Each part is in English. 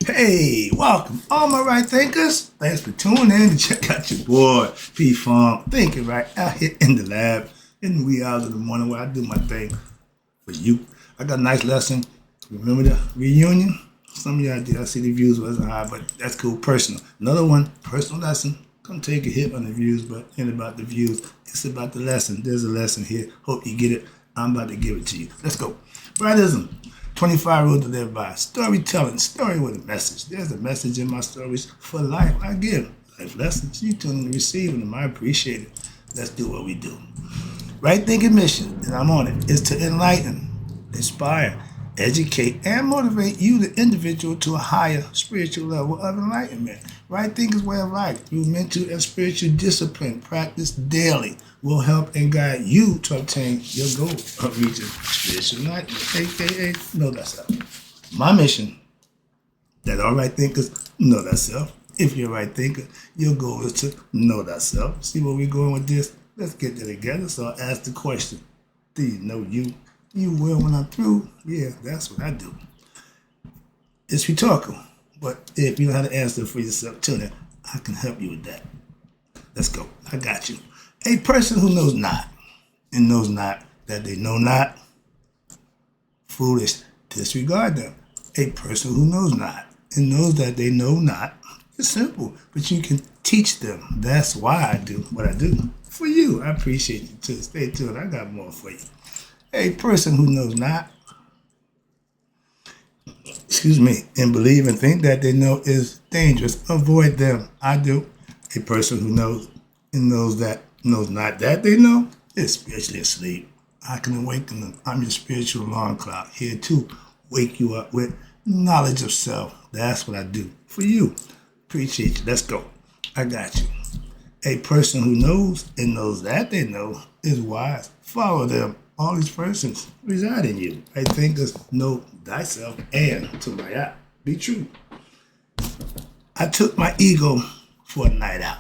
Hey, welcome, all my right thinkers. Thanks for tuning in to check out your boy, P Funk, thinking right out here in the lab in the wee hours of the morning where I do my thing for you. I got a nice lesson. Remember the reunion? Some of y'all did. I see the views wasn't high, but that's cool. Personal. Another one, personal lesson. Come take a hit on the views, but ain't about the views. It's about the lesson. There's a lesson here. Hope you get it. I'm about to give it to you. Let's go. Brightism. 25 rules to live by. Storytelling. Story with a message. There's a message in my stories for life. I give life lessons. You tune in to receiving them. I appreciate it. Let's do what we do. Right thinking mission, and I'm on it, is to enlighten, inspire, educate, and motivate you, the individual, to a higher spiritual level of enlightenment. Right thinking's way of life through mental and spiritual discipline practiced daily will help and guide you to obtain your goal of reaching spiritual enlightenment, aka know thyself. My mission, that all right thinkers know thyself. If you're a right thinker, your goal is to know thyself. See where we're going with this? Let's get there together. So I'll ask the question, do you know you? You will when I'm through? Yeah, that's what I do. It's rhetorical, but if you know how to answer for yourself, tune in. I can help you with that. Let's go. I got you. A person who knows not and knows not that they know not, foolish, disregard them. A person who knows not and knows that they know not, it's simple, but you can teach them. That's why I do what I do. For you, I appreciate you too. Stay tuned. I got more for you. A person who knows not, and believe and think that they know is dangerous, avoid them. I do. A person who knows and knows not that they know is spiritually asleep. I can awaken them. I'm your spiritual alarm clock, here to wake you up with knowledge of self. That's what I do for you. Appreciate you. Let's go. I got you. A person who knows and knows that they know is wise. Follow them. All these persons reside in you. I think us know thyself and to my eye. Be true. I took my ego for a night out.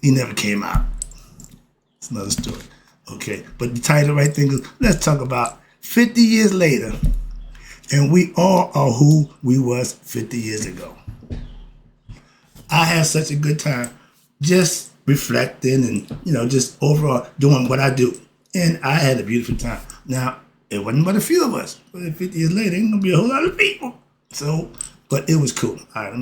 He never came out. It's another story. Okay, but the title right thing is, let's talk about 50 years later, and we all are who we was 50 years ago. I had such a good time just reflecting and, just overall doing what I do. And I had a beautiful time. Now, it wasn't but a few of us. But 50 years later, ain't going to be a whole lot of people. So, but it was cool. All right, let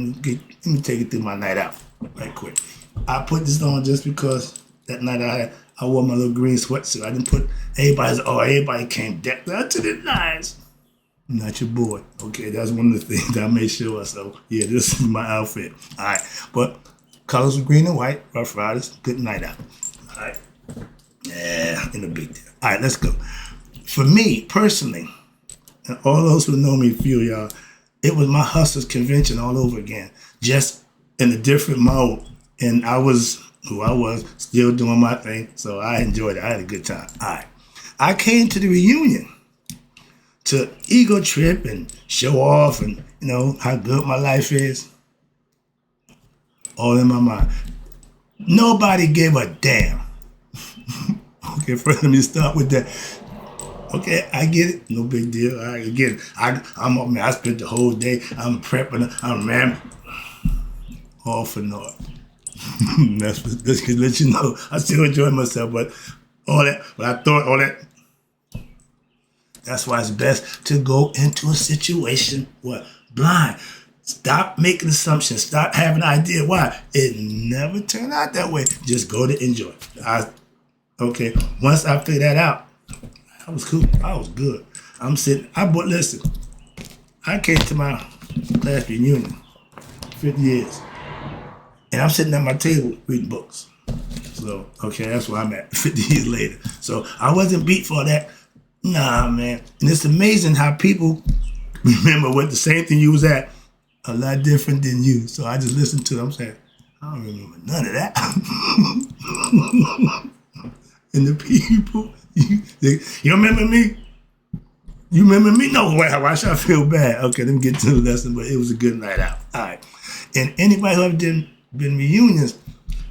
me take you through my night out right quick. I put this on just because that night I wore my little green sweatsuit. I didn't put everybody came decked out to the nines. Not your boy. Okay, that's one of the things that I made sure of. So, yeah, this is my outfit. All right, but colors were green and white, Rough Riders, good night out. All right, yeah, in a big deal. All right, let's go. For me, personally, and all those who know me feel y'all, it was my Hustlers convention all over again, just in a different mode. And I was who I was, still doing my thing, so I enjoyed it. I had a good time. All right, I came to the reunion to ego trip and show off and, how good my life is. All in my mind. Nobody gave a damn. Okay, first let me start with that. Okay, I get it. No big deal. All right, again, I'm up, man. I spent the whole day. I'm prepping. I'm all for naught. Let's let you know. I still enjoy myself, but I thought all that. That's why it's best to go into a situation blind. Stop making assumptions. Stop having an idea why. It never turned out that way. Just go to enjoy. Once I figured that out, I was cool. I was good. I'm sitting. Listen, I came to my class reunion, 50 years, and I'm sitting at my table reading books. So, that's where I'm at 50 years later. So I wasn't beat for that. Nah, man. And it's amazing how people remember what the same thing you was at a lot different than you. So I just listened to them. I'm saying, I don't remember none of that. And the people, you remember me? You remember me? No, why should I feel bad? Okay, let me get to the lesson, but it was a good night out. All right. And anybody who ever been reunions,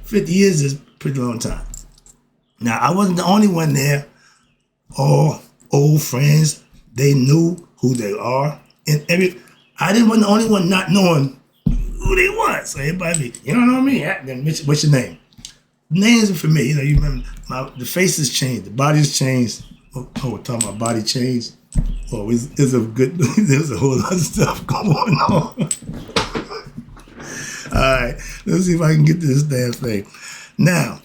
50 years is a pretty long time. Now, I wasn't the only one there. All old friends, they knew who they are. And I didn't want the only one not knowing who they was. So everybody, you don't know me? Then what's your name? Names are for me. You remember the faces changed, the bodies changed. Oh, we're talking about body change. Oh, there's a whole lot of stuff going on. All right, let's see if I can get to this damn thing. Now,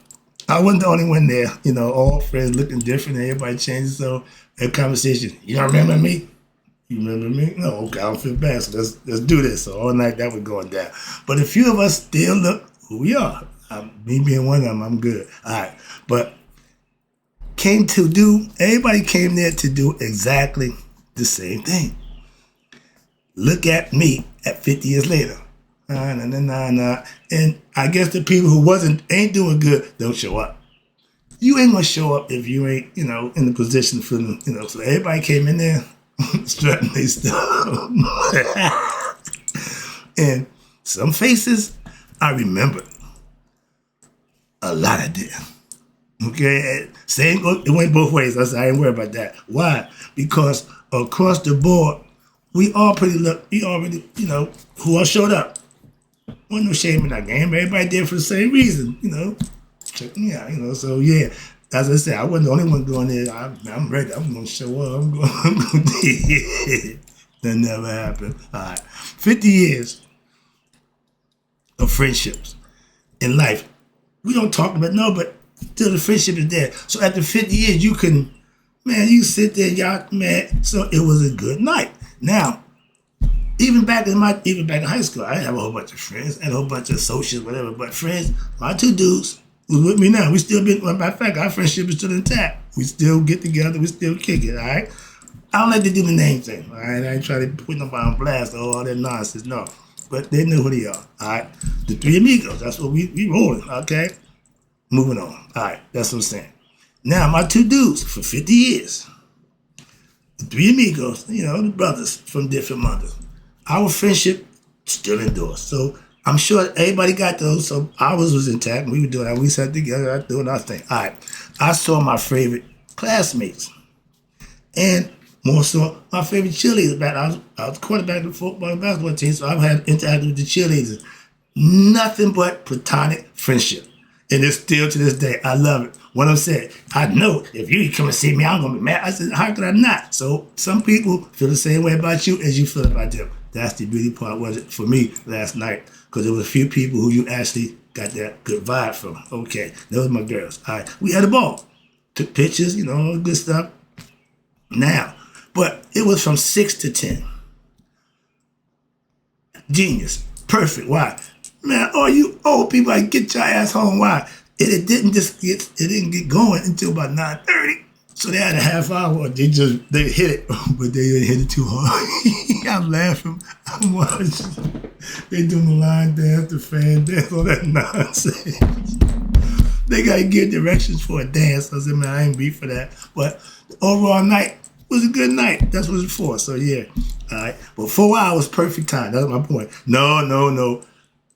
I wasn't the only one there. All friends looking different. Everybody changes. So that conversation, you don't remember me? You remember me? No, okay, I don't feel bad. So let's do this. So all night that was going down. But a few of us still look who we are. Me being one of them, I'm good. All right, but everybody came there to do exactly the same thing. Look at me at 50 years later. And I guess the people who ain't doing good don't show up. You ain't gonna show up if you ain't, in the position for them, So everybody came in there strutting their stuff. And some faces I remember. A lot of them. Okay, it went both ways. I ain't worried about that. Why? Because across the board, we already, who all showed up. Wasn't no shame in that game. Everybody did for the same reason, Check me out, So yeah, as I said, I wasn't the only one going there. I'm ready. I'm gonna show up. I'm gonna that never happened. All right, 50 years of friendships in life. We don't talk about but still the friendship is there. So after 50 years, you sit there, y'all, man. So it was a good night. Now, even back in high school, I didn't have a whole bunch of friends, I had a whole bunch of associates, whatever. But friends, my two dudes was with me now. We still matter of fact, our friendship is still intact. We still get together, we still kick it, all right? I don't like to do the name thing, all right? I ain't trying to put nobody on blast or all that nonsense, no. But they know who they are, all right? The three amigos, that's what we rolling, okay? Moving on, all right, that's what I'm saying. Now, my two dudes for 50 years, the three amigos, the brothers from different mothers. Our friendship still endures. So I'm sure everybody got those. So ours was intact. We were doing that. We sat together, doing our thing. All right. I saw my favorite classmates. And more so, my favorite cheerleaders. I was quarterback of the football and basketball team, so I've had interacted with the cheerleaders. Nothing but platonic friendship. And it's still to this day. I love it. What I'm saying, I know if you come and see me, I'm going to be mad. I said, how could I not? So some people feel the same way about you as you feel about them. That's the beauty part, was it, for me last night, because there was a few people who you actually got that good vibe from. Okay, those are my girls. All right, we had a ball. Took pictures, all the good stuff. Now, but it was from 6 to 10. Genius. Perfect. Why? Man, all you old people, I get your ass home. Why? It didn't get going until about 9:30. So they had a half hour. They hit it, but they didn't hit it too hard. I'm laughing. I'm watching. They doing the line dance, the fan dance, all that nonsense. They gotta give directions for a dance. I said, man, I ain't beat for that. But the overall night was a good night. That's what it's for. So yeah, all right. But 4 hours, perfect time. That's my point. No.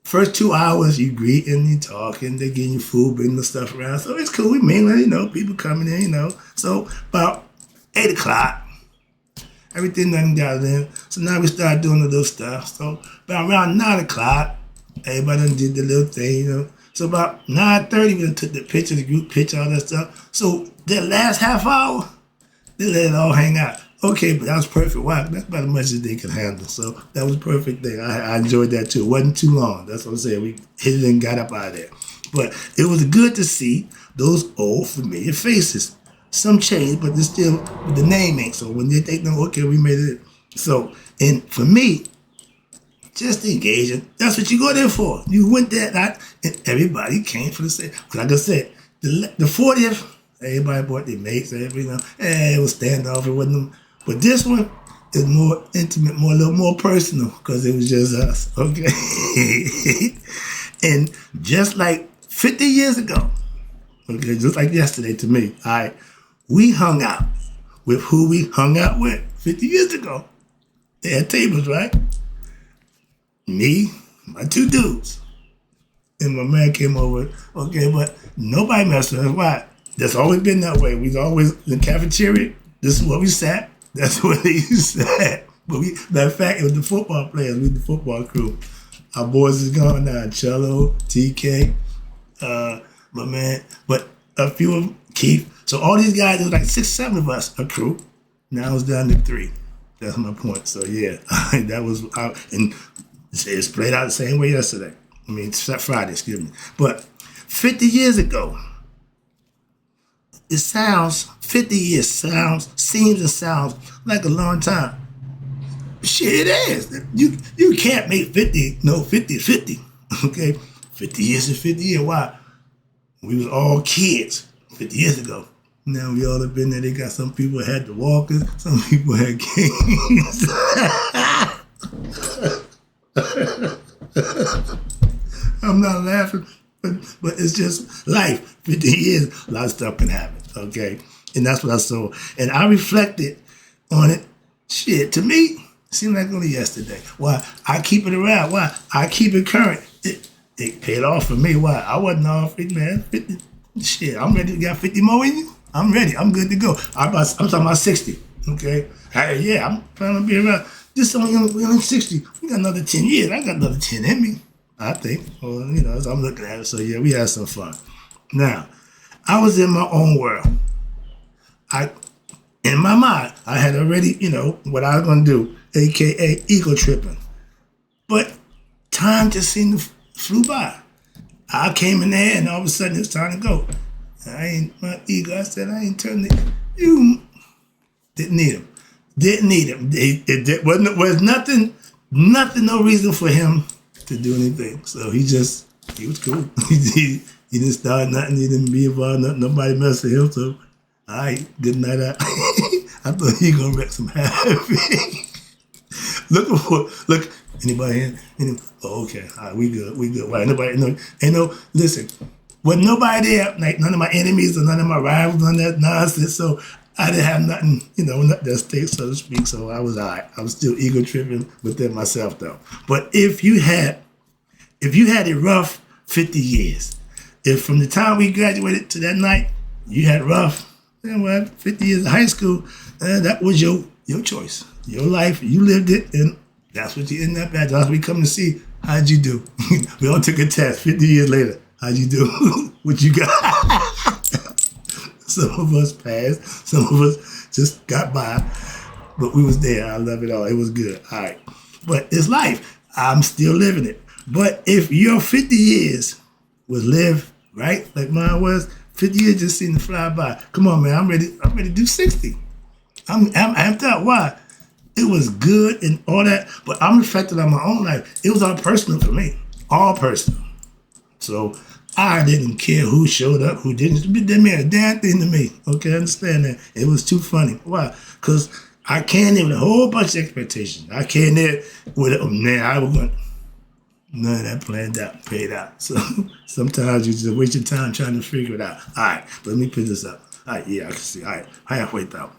First 2 hours, you greeting, you talking, they getting you food, bringing the stuff around. So it's cool. We mingling, people coming in, So about 8 o'clock, everything done got in. So now we start doing the little stuff. So about around 9 o'clock, everybody done did the little thing, So about 9:30, we done took the picture, the group picture, all that stuff. So that last half hour, they let it all hang out. Okay, but that was perfect. Wow, that's about as much as they could handle. So that was a perfect thing. I enjoyed that too. It wasn't too long. That's what I'm saying. We hit it and got up out of there. But it was good to see those old familiar faces. Some changed, but they're still, the name ain't. So when they think, no, okay, we made it. So, and for me, just engaging. That's what you go there for. You went there, and everybody came for the same. Like I said, the 40th, everybody brought their mates, everything. It was standoff. It wasn't them. But this one is more intimate, a little more personal, because it was just us, okay? And just like 50 years ago, okay, just like yesterday to me, all right, we hung out with who we hung out with 50 years ago. They had tables, right? Me, my two dudes, and my man came over, okay, but nobody messed with us. Why? That's always been that way. We was always in the cafeteria. This is where we sat. That's where they sat. But matter of fact, it was the football players. We the football crew. Our boys is gone now. Cello, TK, my man, but a few of them, Keith. So all these guys, it was like 6, 7 of us, a crew. Now it's down to 3. That's my point. So yeah, that was and it's played out the same way yesterday. I mean, Friday, excuse me. But 50 years ago, it sounds, 50 years seems and sounds like a long time. Shit, it is. You can't make 50, no, 50 is 50, okay? 50 years is 50 years. Why? We was all kids 50 years ago. Now we all have been there. They got some people had the walkers, some people had canes. I'm not laughing, but it's just life. 50 years, a lot of stuff can happen, okay? And that's what I saw. And I reflected on it. Shit, to me, it seemed like only yesterday. Why? I keep it around. Why? I keep it current. It paid off for me. Why? I wasn't off it, man. 50. Shit, I'm ready. You got 50 more in you? I'm ready. I'm good to go. I'm talking about 60, okay? Yeah, I'm planning to be around. This only 60. We got another 10 years. I got another 10 in me, I think. Well, you know, so I'm looking at it. So yeah, we had some fun. Now, I was in my own world. In my mind, I had already, you know, what I was going to do, a.k.a. ego tripping. But time just seemed to flew by. I came in there and all of a sudden it's time to go. My ego, I said, I ain't turning it. You didn't need him. Didn't need him. Was nothing, no reason for him to do anything. So he was cool. he didn't start nothing. He didn't be involved. Nothing. Nobody messed with him. So, all right, good night out. I thought he gonna wreck some happy. Look, anybody here? Oh, okay. All right, we good. Why, nobody, listen, wasn't nobody there, like none of my enemies or none of my rivals, none of that nonsense. So I didn't have nothing, nothing at stake, so to speak. So I was all right. I was still ego tripping within myself, though. But if you had a rough 50 years, if from the time we graduated to that night, you had rough, 50 years of high school, that was your choice, your life. You lived it, and that's what you end up at. That's what we come to see. How'd you do? We all took a test 50 years later. How'd you do? What you got? Some of us passed. Some of us just got by. But we was there. I love it all. It was good. All right. But it's life. I'm still living it. But if your 50 years was lived, right, like mine was, 50 years just seemed to fly by. Come on, man. I'm ready to do 60. I'm amped out. Why? It was good and all that, but I'm reflecting on my own life. It was all personal for me. All personal. So I didn't care who showed up, who didn't. It didn't mean a damn thing to me. Okay, understand that. It was too funny. Why? Because I came in with a whole bunch of expectations. I came there with, I was going, none of that planned out, paid out. So sometimes you just waste your time trying to figure it out. All right, but let me put this up. All right, yeah, I can see. All right, halfway through.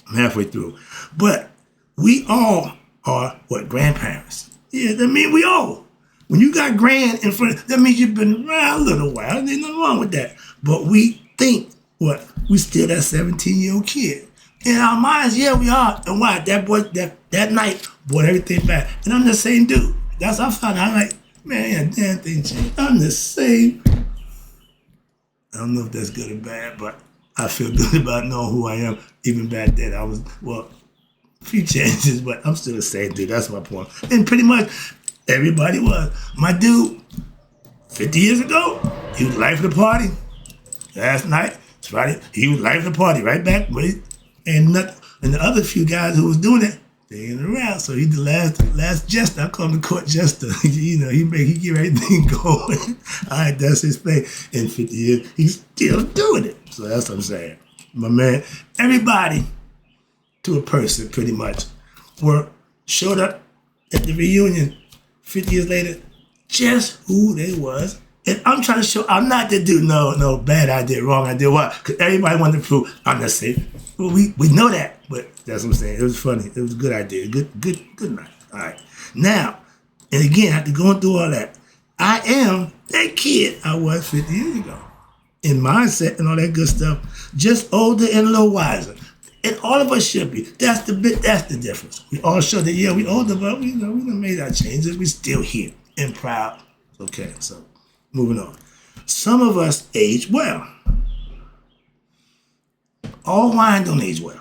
I'm halfway through. But we all are, grandparents. Yeah, that means we all. When you got grand in front, that means you've been around a little while. There's nothing wrong with that. But we think, we still that 17-year-old kid. In our minds, yeah, we are. And why? That boy, that night, brought everything back. And I'm the same dude. That's what I found out. I'm like, man, damn thing changed. I'm the same. I don't know if that's good or bad, but I feel good about knowing who I am. Even back then, I was, a few changes, but I'm still the same dude. That's my point. And pretty much everybody was. My dude, 50 years ago, he was life of the party. Last night, Friday, he was life of the party right back. And the other few guys who was doing it, they ain't around. So he the last jester. I call him the court jester. He get everything going. All right, that's his thing. In 50 years, he's still doing it. So that's what I'm saying. My man, everybody to a person pretty much showed up at the reunion 50 years later, just who they was. And I'm trying to show I'm not the dude. No, bad idea, wrong idea. What? Because everybody wanted to prove I'm not safe. Well, we know that, but that's what I'm saying. It was funny. It was a good idea. Good night. All right. Now, and again, after going through all that, I am that kid I was 50 years ago. In mindset and all that good stuff, just older and a little wiser. And all of us should be. That's the difference. We all show that, yeah, we older, but we done made our changes. We still here and proud. Okay, so moving on. Some of us age well. All wine don't age well.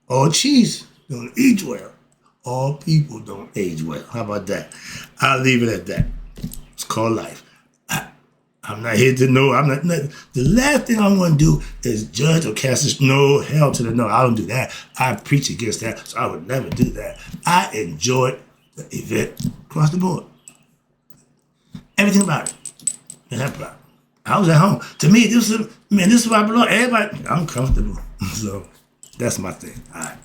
All cheese don't age well. All people don't age well. How about that? I'll leave it at that. It's called life. I'm not here to know. I'm not. The last thing I want to do is judge or cast no, hell to the no. I don't do that. I preach against that, so I would never do that. I enjoyed the event across the board. Everything about it. And I'm proud. I was at home. To me, this is where I belong. Everybody, I'm comfortable. So that's my thing. All right.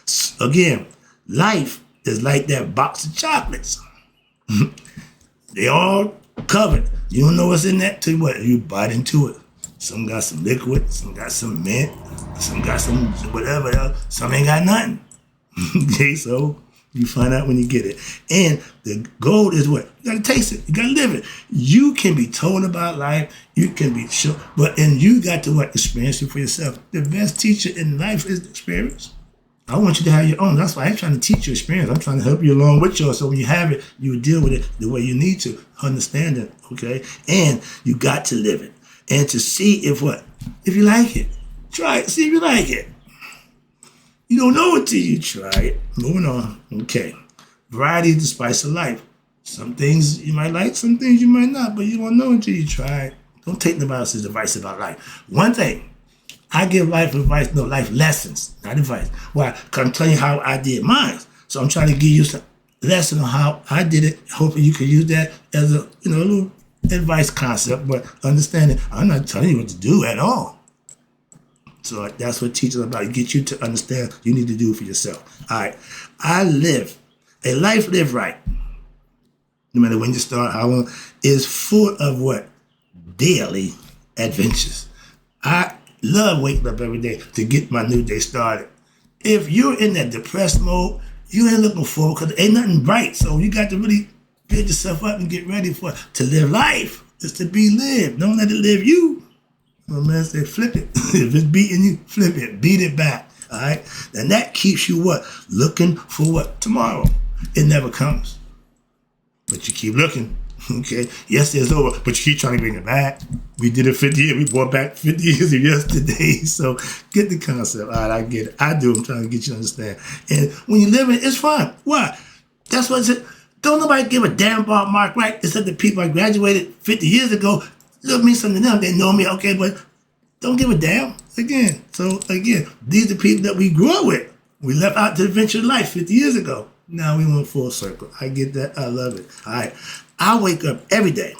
So again, life is like that box of chocolates. They all covered. You don't know what's in that till what? You bite into it. Some got some liquid, some got some mint, some got some whatever else, some ain't got nothing. Okay, so you find out when you get it. And the goal is what? You gotta taste it. You gotta live it. You can be told about life, you can be sure, and you got to what? Experience it for yourself. The best teacher in life is the experience. I want you to have your own. That's why I'm trying to teach you experience. I'm trying to help you along with yours. So when you have it, you deal with it the way you need to, understand it, okay? And you got to live it. And to see if you like it. Try it, see if you like it. You don't know it till you try it. Moving on, okay. Variety is the spice of life. Some things you might like, some things you might not, but you won't know until you try it. Don't take nobody else's advice about life. One thing, I give life advice, no, life lessons, not advice. Why? Because I'm telling you how I did mine. So I'm trying to give you some lesson on how I did it. Hoping you can use that as a little advice concept, but understanding, I'm not telling you what to do at all. So that's what teaching about. Get you to understand you need to do it for yourself. All right. I live a life lived right. No matter when you start, how long, is full of what? Daily adventures. I love waking up every day to get my new day started. If you're in that depressed mode, you ain't looking forward because ain't nothing bright. So you got to really build yourself up and get ready for it. To live life is to be lived. Don't let it live you. My man said, flip it. If it's beating you, flip it. Beat it back. All right? And that keeps you what? Looking for what? Tomorrow. It never comes. But you keep looking. Okay, yesterday's over, but you keep trying to bring it back. We did it 50 years. We brought back 50 years of yesterday. So get the concept. All right, I get it. I do. I'm trying to get you to understand. And when you live it, it's fun. Why? That's what it. Don't nobody give a damn about Mark Wright except the people I graduated 50 years ago. Look me something to them. They know me, okay, but don't give a damn. Again, these are people that we grew up with. We left out to adventure life 50 years ago. Now we went full circle. I get that. I love it. All right. I wake up every day.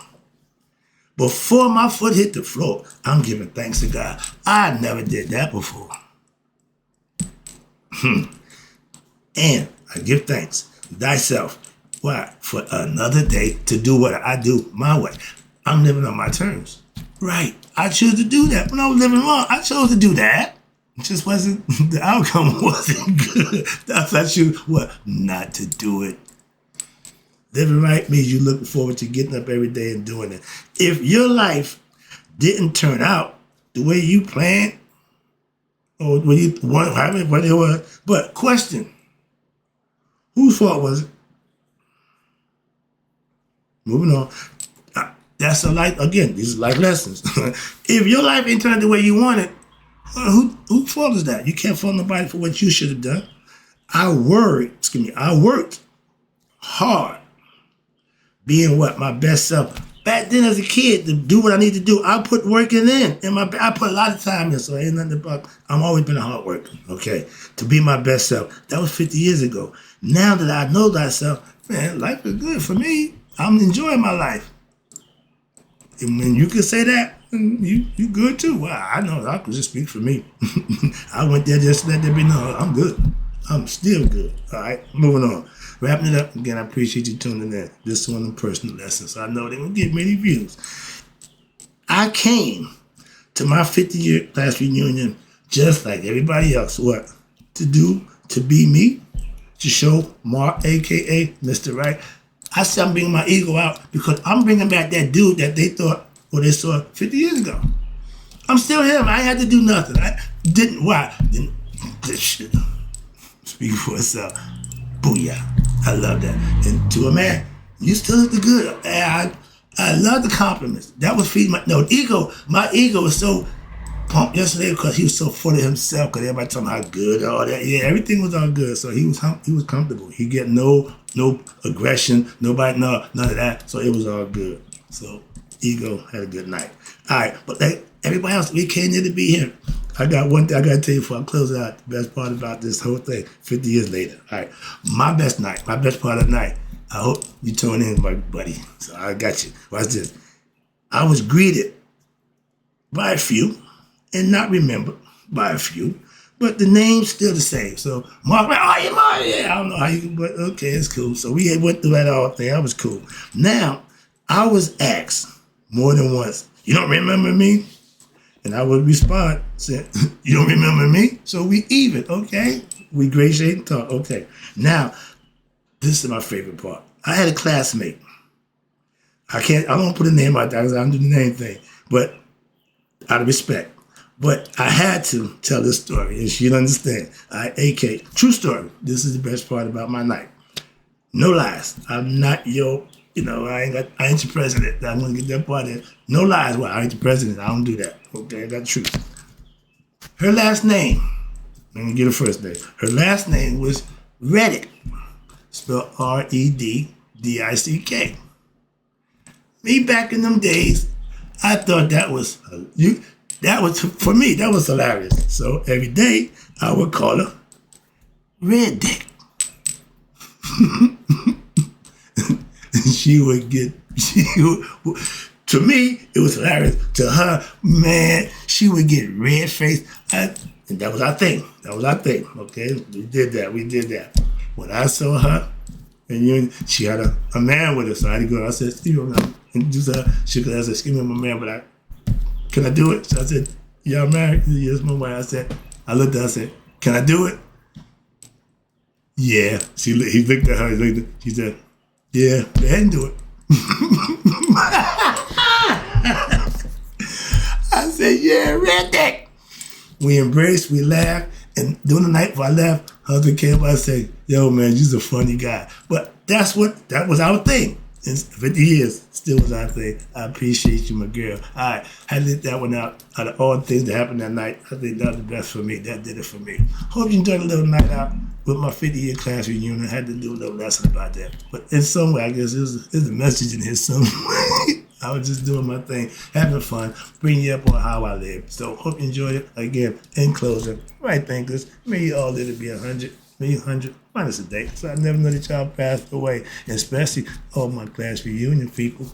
Before my foot hit the floor, I'm giving thanks to God. I never did that before. And I give thanks thyself. Why? For another day to do what I do my way. I'm living on my terms. Right. I choose to do that. When I was living wrong, I chose to do that. It just wasn't, the outcome wasn't good. That's I choose what? Not to do it. Living right means you're looking forward to getting up every day and doing it. If your life didn't turn out the way you planned, or when you want, what it was, but question, whose fault was it? Moving on. That's a life, again, these are life lessons. If your life ain't turned out the way you wanted, whose fault is that? You can't fault nobody for what you should have done. I worked hard. Being what? My best self. Back then as a kid, to do what I need to do, I put working in. And I put a lot of time in, so ain't nothing about, I've always been a hard worker, okay? To be my best self. That was 50 years ago. Now that I know thyself, man, life is good for me. I'm enjoying my life. And when you can say that, you good too. Wow, I know, I could just speak for me. I went there just to let them know I'm good. I'm still good. All right, moving on. Wrapping it up, again, I appreciate you tuning in. This is one of the personal lessons. I know they won't get many views. I came to my 50-year class reunion just like everybody else. What? To be me, to show Mark, a.k.a. Mr. Wright. I said I'm bringing my ego out because I'm bringing back that dude that they thought, or they saw 50 years ago. I'm still him. I had to do nothing. I didn't, why? This shit speak for itself. Booyah. I love that. And to a man, you still look good. I love the compliments. That was feeding my ego. My ego was so pumped yesterday because he was so full of himself. Because everybody told him how good, all that. Yeah, everything was all good. So he was comfortable. He get no aggression, nobody, none of that. So it was all good. So ego had a good night. All right, but everybody else, we came here to be here. I got one thing I got to tell you before I close out. The best part about this whole thing, 50 years later. All right, my best part of the night. I hope you tune in, my buddy. So I got you. Watch this. I was greeted by a few, and not remembered by a few, but the name's still the same. So Mark, oh, you're Mark. Yeah, I don't know how you, but okay, it's cool. So we went through that all thing. That was cool. Now, I was asked more than once, you don't remember me? And I would respond, saying, you don't remember me? So we even, okay? We great shade and talk, okay. Now, this is my favorite part. I had a classmate. I don't put a name out there because I don't do the name thing, but out of respect. But I had to tell this story, and she'll understand. AK, true story. This is the best part about my night. No lies. I'm not your, I ain't your president. I'm gonna get that part in. No lies. Well, I ain't the president. I don't do that. Okay, that's true. Her last name. Let me get her first name. Her last name was Reddick, spelled REDDICK. Me back in them days, I thought that was for me. That was hilarious. So every day I would call her Red Dick. To me, it was hilarious. To her, man, she would get red faced. And that was our thing. Okay, we did that. When I saw her, and she had a man with her, so I had to go. I said, introduce her. She could ask, excuse me, my man, but can I do it? So I said, y'all married? Yes, my wife. I said, I looked at her, I said, can I do it? Yeah. He looked at her, she said, yeah, go ahead and do it. I said, yeah, Red Dick. We embraced, we laughed, and during the night before I left, husband came by and said, yo, man, you're a funny guy. But that was our thing. In 50 years, still was our thing. I appreciate you, my girl. All right, I let that one out. Out of all the things that happened that night, I think that was the best for me. That did it for me. Hope you enjoyed a little night out with my 50-year class reunion. I had to do a little lesson about that. But in some way, I guess there's a message in here somewhere. I was just doing my thing, having fun, bringing you up on how I live. So hope you enjoyed it. Again, in closing, right thinkers, may you all live to be 100. Maybe 100 minus a day. So I never know that y'all passed away, especially all my class reunion people.